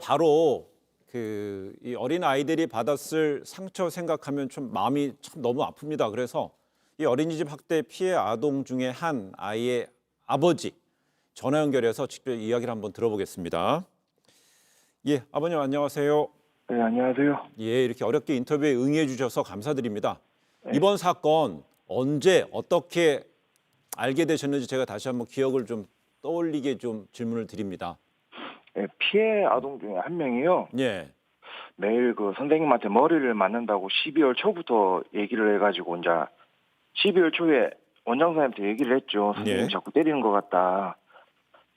바로 이 어린 아이들이 받았을 상처 생각하면 좀 마음이 참 너무 아픕니다. 그래서 이 어린이집 학대 피해 아동 중에 한 아이의 아버지 전화 연결해서 직접 이야기를 한번 들어보겠습니다. 예, 아버님 안녕하세요. 네, 안녕하세요. 예, 이렇게 어렵게 인터뷰에 응해 주셔서 감사드립니다. 네. 이번 사건 언제 어떻게 알게 되셨는지 제가 다시 한번 기억을 좀 떠올리게 좀 질문을 드립니다. 네, 피해 아동 중에 한 명이요. 예, 매일 그 선생님한테 머리를 맞는다고 12월 초부터 얘기를 해가지고 이제 12월 초에 원장 선생님한테 얘기를 했죠. 선생님이 예. 자꾸 때리는 것 같다.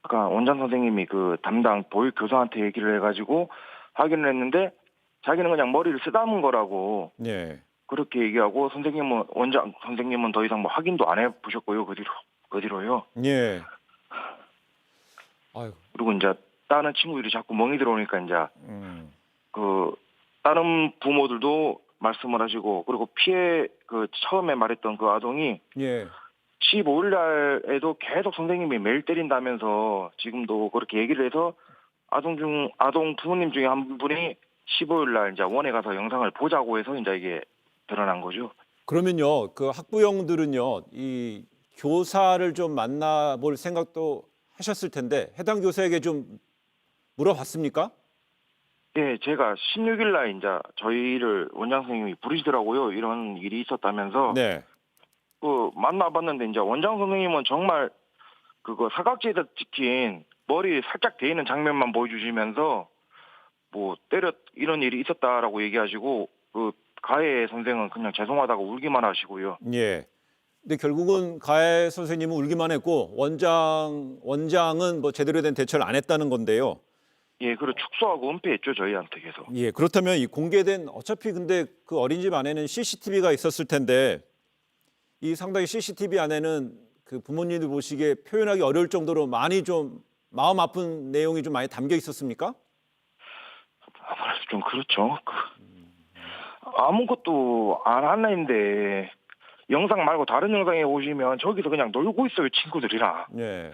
그러니까 원장 선생님이 그 담당 보육 교사한테 얘기를 해가지고 확인을 했는데 자기는 그냥 머리를 쓰다문 거라고 예. 그렇게 얘기하고 원장 선생님은 더 이상 뭐 확인도 안 해보셨고요. 그 뒤로요. 예. 아유, 그리고 이제 다른 친구들이 자꾸 멍이 들어오니까 이제 그 다른 부모들도 말씀을 하시고 그리고 피해 그 처음에 말했던 그 아동이 예. 15일 날에도 계속 선생님이 매일 때린다면서 지금도 그렇게 얘기를 해서 아동 부모님 중에 한 분이 15일 날 이제 원에 가서 영상을 보자고 해서 이제 이게 드러난 거죠. 그러면요, 그 학부형들은요, 이 교사를 좀 만나볼 생각도 하셨을 텐데 해당 교사에게 좀 물어봤습니까? 예, 제가 16일 날 이제 저희를 원장 선생님이 부르시더라고요. 이런 일이 있었다면서 네. 그 만나봤는데 이제 원장 선생님은 정말 그거 사각지에다 찍힌 머리 살짝 대 있는 장면만 보여주시면서 뭐 이런 일이 있었다라고 얘기하시고 그 가해 선생은 그냥 죄송하다고 울기만 하시고요. 예. 근데 결국은 가해 선생님은 울기만 했고 원장은 뭐 제대로 된 대처를 안 했다는 건데요. 예, 그리고 축소하고 은폐했죠 저희한테 계속. 예. 그렇다면 이 공개된 어차피 근데 그 어린이집 안에는 CCTV가 있었을 텐데 이 상당히 CCTV 안에는 그 부모님들 보시기에 표현하기 어려울 정도로 많이 좀 마음 아픈 내용이 좀 많이 담겨 있었습니까? 아무래도 좀 그렇죠. 아무것도 안 하는데 영상 말고 다른 영상에 보시면 저기서 그냥 놀고 있어요 친구들이랑. 예.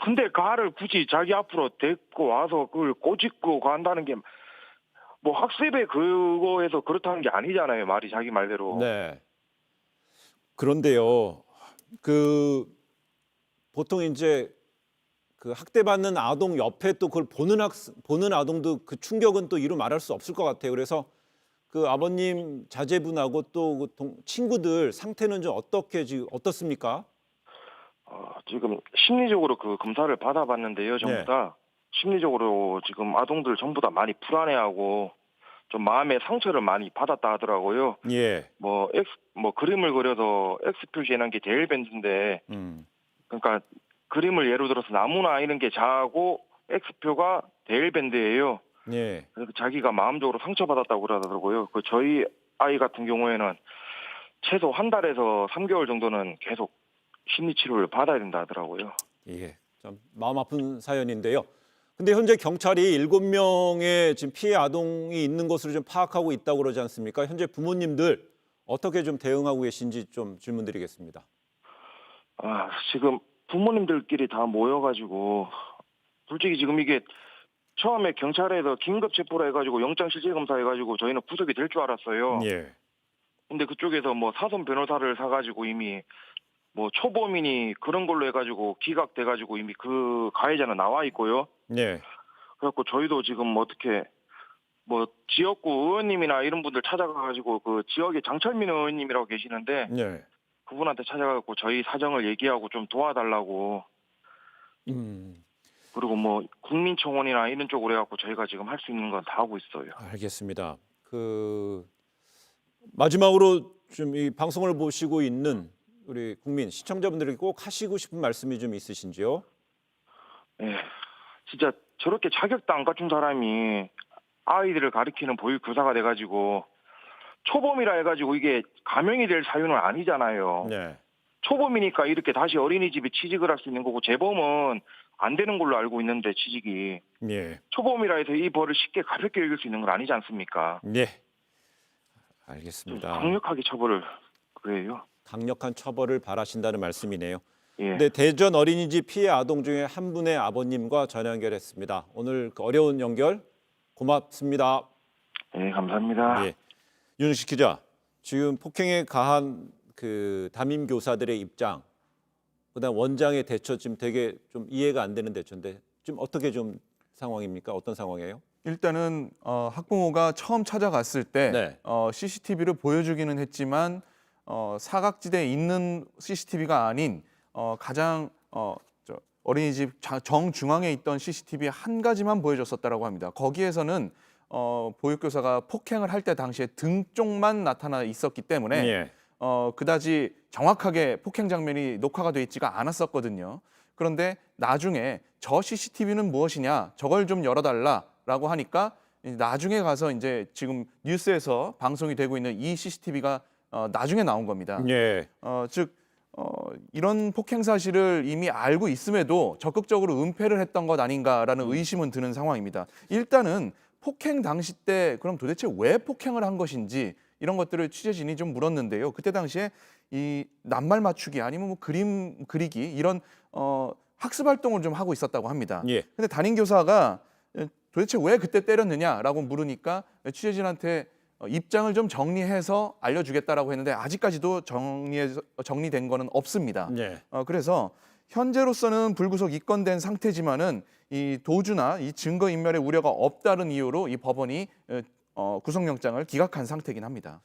근데 가를 굳이 자기 앞으로 데리고 와서 그걸 꼬집고 간다는 게 뭐 학습에 그거에서 그렇다는 게 아니잖아요. 말이 자기 말대로. 네. 그런데요. 그 보통 이제 그 학대받는 아동 옆에 또 그걸 보는 아동도 그 충격은 또 이루 말할 수 없을 것 같아요. 그래서 그 아버님 자제분하고 또 그 친구들 상태는 좀 어떻습니까? 지금 심리적으로 그 검사를 받아봤는데요. 전부 네. 다 심리적으로 지금 아동들 전부 다 많이 불안해하고 좀 마음의 상처를 많이 받았다 하더라고요. 예. 뭐 그림을 그려서 X 표시해놓은 게 제일 밴드인데 그러니까 그림을 예로 들어서 나무나 이런 게 자하고 X표가 데일밴드예요. 예. 그래서 자기가 마음적으로 상처받았다고 그러더라고요. 그 저희 아이 같은 경우에는 최소 한 달에서 3개월 정도는 계속 심리 치료를 받아야 된다 하더라고요. 예. 참 마음 아픈 사연인데요. 근데 현재 경찰이 7명의 지금 피해 아동이 있는 것으로 좀 파악하고 있다고 그러지 않습니까? 현재 부모님들 어떻게 좀 대응하고 계신지 좀 질문드리겠습니다. 지금 부모님들끼리 다 모여가지고 솔직히 지금 이게 처음에 경찰에서 긴급 체포를 해가지고 영장 실질 검사해가지고 저희는 구속이 될 줄 알았어요. 예. 근데 그쪽에서 뭐 사선 변호사를 사가지고 이미 뭐 초범이니 그런 걸로 해가지고 기각돼가지고 이미 그 가해자는 나와 있고요. 예. 그래갖고 저희도 지금 어떻게 뭐 지역구 의원님이나 이런 분들 찾아가가지고 그 지역에 장철민 의원님이라고 계시는데 예. 그분한테 찾아가고 저희 사정을 얘기하고 좀 도와달라고 음. 그리고 뭐 국민청원이나 이런 쪽으로 해갖고 저희가 지금 할 수 있는 건 다 하고 있어요. 알겠습니다. 마지막으로 좀 이 방송을 보시고 있는 우리 국민 시청자분들에게 꼭 하시고 싶은 말씀이 좀 있으신지요? 예, 진짜 저렇게 자격도 안 갖춘 사람이 아이들을 가리키는 보육 교사가 돼가지고 초범이라 해가지고 이게 감형이 될 사유는 아니잖아요. 네. 초범이니까 이렇게 다시 어린이집에 취직을 할 수 있는 거고 재범은 안 되는 걸로 알고 있는데 취직이 예. 초범이라 해서 이 벌을 쉽게 가볍게 여길 수 있는 건 아니지 않습니까? 예. 좀 알겠습니다. 강력하게 처벌을 그래요. 강력한 처벌을 바라신다는 말씀이네요. 예. 네, 대전 어린이집 피해 아동 중에 한 분의 아버님과 전화 연결했습니다. 오늘 그 어려운 연결 고맙습니다. 네, 감사합니다. 예. 윤식 기자, 지금 폭행에 가한 그 담임 교사들의 입장, 그다음 원장의 대처 지금 되게 좀 이해가 안 되는 대처인데 지금 어떻게 좀 상황입니까? 어떤 상황이에요? 일단은 학부모가 처음 찾아갔을 때 네. CCTV를 보여주기는 했지만 사각지대에 있는 CCTV가 아닌 가장 어린이집 정중앙에 있던 CCTV 한 가지만 보여줬었다라고 합니다. 거기에서는 보육교사가 폭행을 할 때 당시에 등 쪽만 나타나 있었기 때문에 예. 그다지 정확하게 폭행 장면이 녹화가 돼 있지가 않았었거든요. 그런데 나중에 저 CCTV는 무엇이냐, 저걸 좀 열어달라라고 하니까 나중에 가서 이제 지금 뉴스에서 방송이 되고 있는 이 CCTV가 나중에 나온 겁니다. 예. 즉 이런 폭행 사실을 이미 알고 있음에도 적극적으로 은폐를 했던 것 아닌가라는 의심은 드는 상황입니다. 일단은 폭행 당시 때 그럼 도대체 왜 폭행을 한 것인지 이런 것들을 취재진이 좀 물었는데요. 그때 당시에 이 낱말 맞추기 아니면 뭐 그림 그리기 이런 학습 활동을 좀 하고 있었다고 합니다. 예. 근데 담임 교사가 도대체 왜 그때 때렸느냐라고 물으니까 취재진한테 입장을 좀 정리해서 알려주겠다라고 했는데 아직까지도 정리된 거는 없습니다. 예. 그래서 현재로서는 불구속 입건된 상태지만은 이 도주나 이 증거 인멸의 우려가 없다는 이유로 이 법원이 구속영장을 기각한 상태긴 합니다.